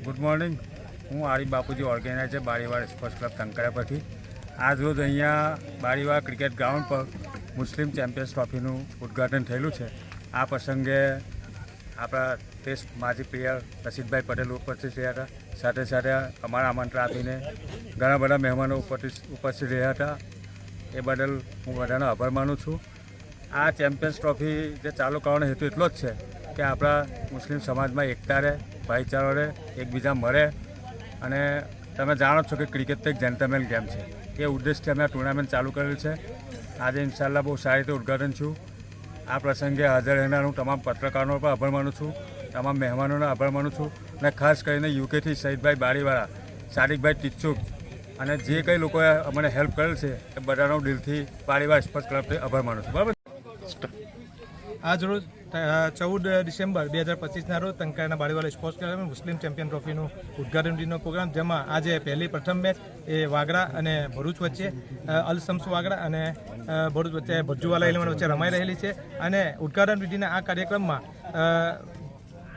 Good morning. હું આરી બાપુજી ઓર્ગેનાઇઝર બારીવાડ સ્પોર્ટ્સ ક્લબ ટંકારા પરથી આજ રોજ અહીંયા બારીવાડ ક્રિકેટ ગ્રાઉન્ડ પર મુસ્લિમ ચેમ્પિયન્સ ટ્રોફીનું ઉદ્ઘાટન થયેલું છે। આ પ્રસંગે આપણા ટેસ્ટ માજી પ્લેયર રશીદભાઈ પટેલ ઉપસ્થિત રહ્યા હતા। સાથે સાથે અમારા આમંત્રણ આપીને ઘણા બધા મહેમાનો ઉપસ્થિત રહ્યા હતા। એ બદલ હું બધાનો આભાર માનું છું। આ ચેમ્પિયન્સ ટ્રોફી જે ચાલુ કરવાનો હેતુ એટલો જ છે કે આપણા મુસ્લિમ સમાજમાં એકતા રહે, ભાઈચારો રહે, એકબીજા મળે। અને તમે જાણો છો કે ક્રિકેટ તો એક જેન્ટલમેન ગેમ છે। એ ઉદ્દેશથી અમે આ ટુર્નામેન્ટ ચાલુ કરેલું છે। આજે ઇન્શાલ્લાહ બહુ સારી રીતે ઉદ્ઘાટન છું। આ પ્રસંગે હાજર રહેનાર હું તમામ પત્રકારોનો પણ આભાર માનું છું, તમામ મહેમાનોનો આભાર માનું છું અને ખાસ કરીને યુકેથી શહીદભાઈ બારીવાળા, સાદિકભાઈ ટીચુક અને જે કંઈ લોકોએ અમને હેલ્પ કરેલ છે એ બધાનો દિલથી બારીવાડ સ્પોર્ટ્સ ક્લબથી આભાર માનું છું। બરાબર। આજ રોજ 14 ડિસેમ્બર 2025ના રોજ ટંકારાના બારીવાડ સ્પોર્ટ્સ ક્લબે મુસ્લિમ ચેમ્પિયન ટ્રોફીનું ઉદ્ઘાટન દિનનો પ્રોગ્રામ, જેમાં આજે પ્રથમ મેચ એ વાગડા અને ભરૂચ વચ્ચે અલ શમ્સ વાગડા અને ભરૂચ વચ્ચે ભજ્જુવાલા ઇલેવન વચ્ચે રમાઈ રહેલી છે। અને ઉદ્ઘાટન વિધિના આ કાર્યક્રમમાં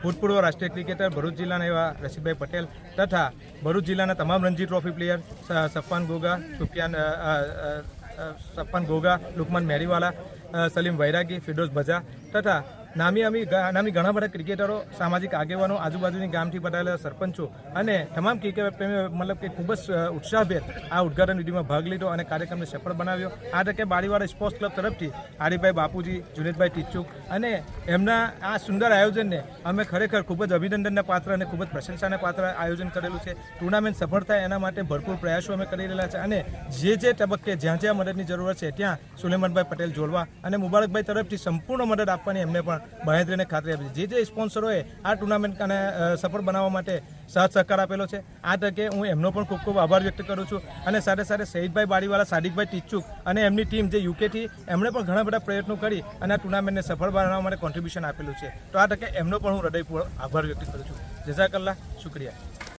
ભૂતપૂર્વ રાષ્ટ્રીય ક્રિકેટર ભરૂચ જિલ્લાના એવા રશીદભાઈ પટેલ તથા ભરૂચ જિલ્લાના તમામ રણજી ટ્રોફી પ્લેયર સફાન ગોગા, લુકમાન મેરીવાલા, સલીમ વૈરાગી, ફિરડોઝ ભજા તથા નામી ઘણા બધા ક્રિકેટરો, સામાજિક આગેવાનો, આજુબાજુની ગામથી પધારેલા સરપંચો અને તમામ ક્રિકેટ પ્રેમીઓ મતલબ કે ખૂબ જ ઉત્સાહભેર આ ઉદ્ઘાટન વિધિમાં ભાગ લીધો અને કાર્યક્રમને સફળ બનાવ્યો। આ તકે બારીવાડ સ્પોર્ટ્સ ક્લબ તરફથી આરીફભાઈ બાપુજી, જુનેદભાઈ ટીચુક અને એમના આ સુંદર આયોજનને અમે ખરેખર ખૂબ જ અભિનંદનના પાત્ર અને ખૂબ જ પ્રશંસાના પાત્ર આયોજન કરેલું છે। ટુર્નામેન્ટ સફળ થાય એના માટે ભરપૂર પ્રયાસો અમે કરી રહેલા છે અને જે તબક્કે જ્યાં મદદની જરૂરત છે ત્યાં સુલેમાનભાઈ પટેલ જોડવા અને મુબારકભાઈ તરફથી સંપૂર્ણ મદદ આપવાની એમને પણ બાંહેધરીને ખાતરી આપી છે। જે સ્પોન્સરોએ આ ટુર્નામેન્ટને સફળ બનાવવા માટે સાથ સહકાર આપેલો છે, આ તકે હું એમનો પણ ખૂબ ખૂબ આભાર વ્યક્ત કરું છું। અને સાથે સાથે શહીદભાઈ બારીવાલા, સાદિકભાઈ ટીચુક અને એમની ટીમ જે યુકેથી એમણે પણ ઘણા બધા પ્રયત્નો કરી અને આ ટુર્નામેન્ટને સફળ બનાવવા માટે કોન્ટ્રીબ્યુશન આપેલું છે, તો આ તકે એમનો પણ હું હૃદયપૂર્વક આભાર વ્યક્ત કરું છું। જઝાકલ્લાહ, શુક્રિયા।